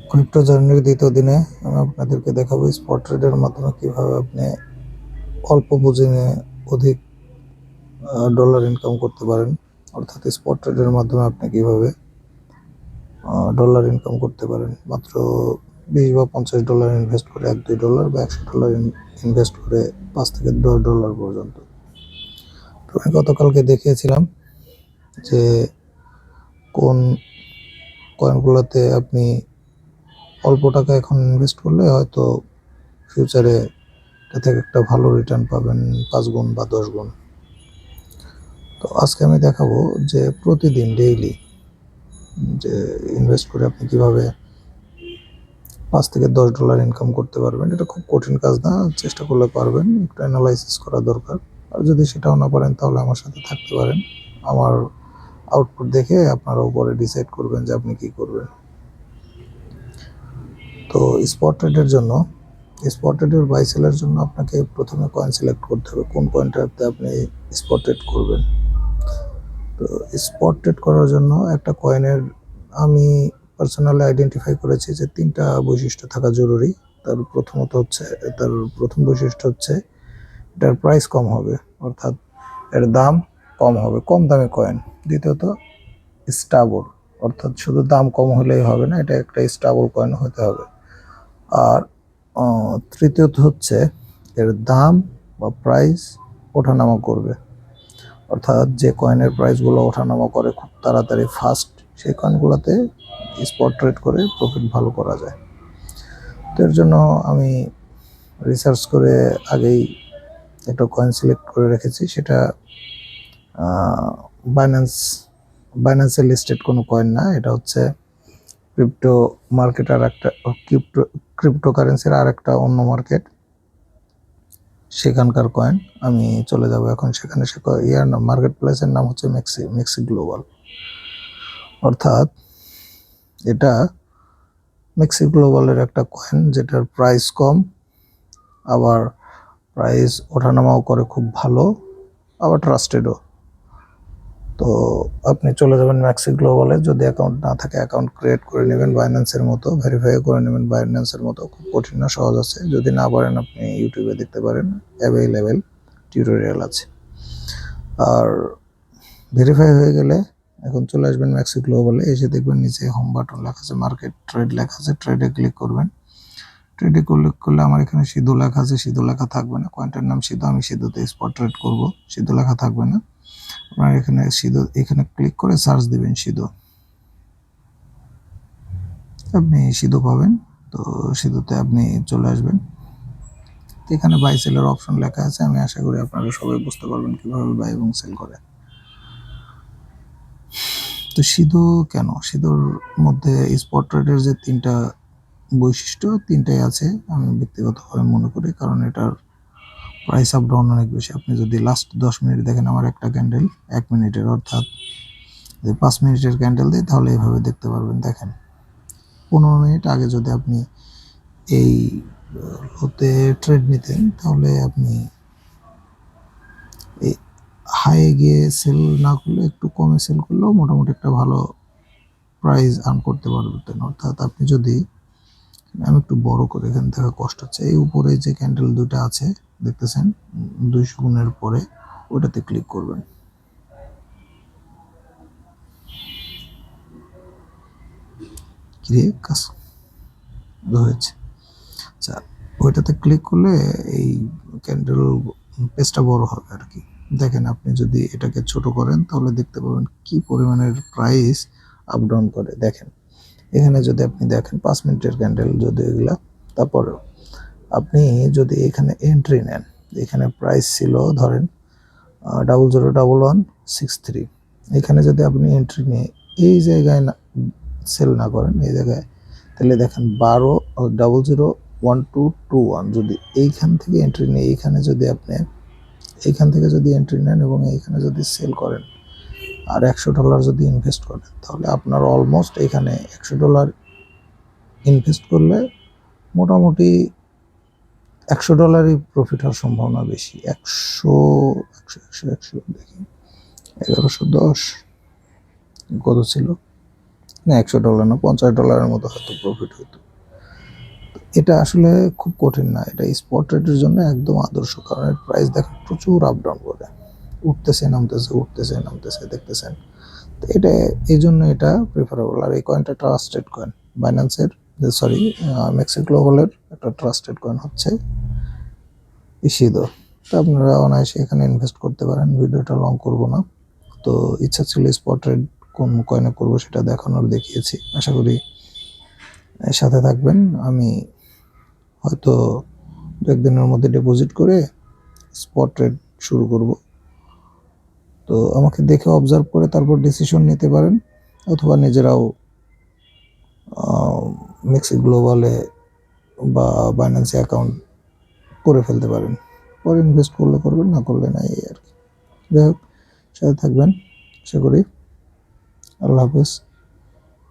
Crypto জার্নির দ্বিতীয় দিনে আমি আপনাদেরকে দেখাবো স্পট ট্রেডের মাধ্যমে কিভাবে আপনি অল্প পুঁজি নিয়ে অধিক ডলার ইনকাম করতে পারেন। অর্থাৎ স্পট ট্রেডের মাধ্যমে আপনি কিভাবে ডলার ইনকাম করতে পারেন। মাত্র 20 বা $50 ইনভেস্ট করে, $1-2 বা $100 ইনভেস্ট করে $5 থেকে $10 পর্যন্ত। তো আমি গতকালকে দেখিয়েছিলাম যে কোন কয়েনগুলোতে আপনি অল্প টাকা এখন ইনভেস্ট করলে হয়তো ফিউচারে এটা থেকে একটা ভালো রিটার্ন পাবেন, 5 গুণ বা 10 গুণ। তো আজকে আমি দেখাবো যে প্রতিদিন ডেইলি যে ইনভেস্ট করে আপনি কিভাবে $5 থেকে $10 ইনকাম করতে পারবেন। এটা খুব কঠিন কাজ না, চেষ্টা করলে পারবেন, একটু অ্যানালাইসিস করা দরকার। আর যদি সেটাও না পারেন তাহলে আমার সাথে থাকতে পারেন। আমার আউটপুট দেখে আপনারা উপরে ডিসাইড করবেন যে আপনি কি করবেন। তো স্পট ট্রেডের জন্য, স্পট ট্রেডের বাই সেলের জন্য আপনাকে প্রথমে কয়েন সিলেক্ট করতে হবে, কোন কয়েনটাতে আপনি স্পট ট্রেড করবেন। তো স্পট ট্রেড করার জন্য একটা কয়েনের আমি পার্সোনালি আইডেন্টিফাই করেছি যে 3টা বৈশিষ্ট্য থাকা জরুরি। তার প্রথম বৈশিষ্ট্য হচ্ছে এটার প্রাইস কম হবে, অর্থাৎ এর দাম কম হবে, কম দামি কয়েন। দ্বিতীয়ত স্টেবল, অর্থাৎ শুধু দাম কম হলেই হবে না, এটা একটা স্টেবল কয়েন হতে হবে। আর তৃতীয়ত হচ্ছে এর দাম বা প্রাইস ওঠানামা করবে, অর্থাৎ যে কয়েনের প্রাইসগুলো ওঠানামা করে খুব তাড়াতাড়ি ফাস্ট, সেই কয়েনগুলোতে স্পট ট্রেড করে প্রফিট ভালো করা যায়। তো এর জন্য আমি রিসার্চ করে আগেই একটা কয়েন সিলেক্ট করে রেখেছি, সেটা বাইন্যান্সে লিস্টেড কোনো কয়েন না, এটা হচ্ছে ক্রিপ্টো মার্কেট, আর একটা ক্রিপ্টোকারেন্সির আর একটা অন্য মার্কেট, সেখানকার কয়েন। আমি চলে যাব এখন সেখানে। সে মার্কেট প্লেসের নাম হচ্ছে মেক্সি গ্লোবাল, অর্থাৎ এটা মেক্সি গ্লোবালের একটা কয়েন যেটার প্রাইস কম, আবার প্রাইস ওঠানামাও করে খুব ভালো, আবার ট্রাস্টেডও। তো আপনি চলে যাবেন মেক্সি গ্লোবালে। যদি অ্যাকাউন্ট না থাকে অ্যাকাউন্ট ক্রিয়েট করে নেবেন বাইন্যান্সের মতো, ভেরিফাই করে নেবেন বাইন্যান্সের মতো। খুব কঠিন না, সহজ আছে। যদি না পারেন আপনি ইউটিউবে দেখতে পারেন, অ্যাভেলেবেল টিউটোরিয়াল আছে। আর ভেরিফাই হয়ে গেলে এখন চলে আসবেন মেক্সি গ্লোবালে। এসে দেখবেন নিচে হোম বাটন লেখা আছে, মার্কেট ট্রেড লেখা আছে, ট্রেডে ক্লিক করবেন। ট্রেডে ক্লিক করলে আমার এখানে সিধু লেখা আছে, সিধু লেখা থাকবে না। কয়েনটার নাম সিধু, আমি সিধুতে স্পট ট্রেড করব, সিধু লেখা থাকবে না। আপনার এখানে সিধু, এখানে ক্লিক করে সার্চ দিবেন সিধু, আপনি সিধু পাবেন। তো সিধুতে আপনি চলে আসবেন। এখানে বাই সেলের অপশন লেখা আছে, আমি আশা করি আপনারা সবাই বুঝতে পারবেন কিভাবে বাই এবং সেল করে। তো সিধু কেন, সিধুর মধ্যে স্পট ট্রেডের যে 3টা বৈশিষ্ট্য, 3টাই আছে আমি ব্যক্তিগতভাবে মনে করি, কারণ এটার প্রাইস আপ ডাউন অনেক বেশি। আপনি যদি লাস্ট 10 মিনিট দেখেন, আমার একটা ক্যান্ডেল 1 মিনিটের, অর্থাৎ যে 5 মিনিটের ক্যান্ডেল দিই তাহলে এইভাবে দেখতে পারবেন। দেখেন 15 মিনিট আগে যদি আপনি এই লোতে ট্রেড নিতেন তাহলে আপনি এই হাইয়ে গিয়ে সেল না করলে, একটু কমে সেল করলেও মোটামুটি একটা ভালো প্রাইস আর্ন করতে পারতেন। অর্থাৎ আপনি যদি, আমি একটু বড় করে, এখানে দেখা কষ্ট হচ্ছে, এই উপরে যে ক্যান্ডেল দুটো আছে দেখতেছেন 200 গুণের পরে, ওটাতে ক্লিক করবেন। ক্রিয়ে কাজ হয়েছে। আচ্ছা, ওইটাতে ক্লিক করলে এই ক্যান্ডেল পেজটা বড় হবে আর কি। দেখেন আপনি যদি এটাকে ছোট করেন তাহলে দেখতে পাবেন কি পরিমাণের প্রাইস আপ ডাউন করে। দেখেন এখানে যদি আপনি দেখেন 5 মিনিটের ক্যান্ডেল যদি এগুলা, তারপরেও আপনি যদি এখানে এন্ট্রি নেন, এখানে প্রাইস ছিল ধরেন 001163, এখানে যদি আপনি এন্ট্রি নিয়ে এই জায়গায় না সেল না করেন, এই জায়গায়, তাহলে দেখেন 001221, যদি এইখান থেকে এন্ট্রি নিয়ে এইখানে যদি আপনি এইখান থেকে যদি এন্ট্রি নেন এবং এইখানে যদি সেল করেন আর $100 যদি ইনভেস্ট করেন, তাহলে আপনার অলমোস্ট এখানে $100 ইনভেস্ট করলে মোটামুটি $100 প্রফিট হওয়ার সম্ভাবনা বেশি। 100 দেখি 1110 কত ছিল, না $100 না, $50 মতো হয়তো প্রফিট হতো। এটা আসলে খুব কঠিন না, এটা স্পট ট্রেডের জন্য একদম আদর্শ, কারণ এর প্রাইস দেখেন প্রচুর আপ ডাউন করে, উঠতেছে নামতেছে দেখতেছেন। তো এটা এই জন্য এটা প্রিফারেবল। আর এই কয়েনটা ট্রাস্টেড কয়েন, বাইন্যান্সের সরি মেক্সি গ্লোবালের একটা ট্রাস্টেড কয়েন হচ্ছে ইশিদো। তো আপনারা অনায়াসে এখানে ইনভেস্ট করতে পারেন। ভিডিওটা লং করব না, তো ইচ্ছা ছিল স্পট ট্রেড কোন কয়েনে করবো সেটা দেখানোর, দেখিয়েছি। আশা করি সাথে থাকবেন। আমি হয়তো 1 দিনের মধ্যে ডিপোজিট করে স্পট ট্রেড শুরু করব। তো আমাকে দেখে অবজার্ভ করে তারপর ডিসিশন নিতে পারেন, অথবা নিজেরাও মেক্সি গ্লোবালে বা বাইন্যান্সে অ্যাকাউন্ট করে ফেলতে পারেন। পরে ইনভেস্ট করলে করবেন, না করলে নাই, এই আর কি। যাই হোক, সাথে থাকবেন আশা করি। আল্লাহ হাফেজ।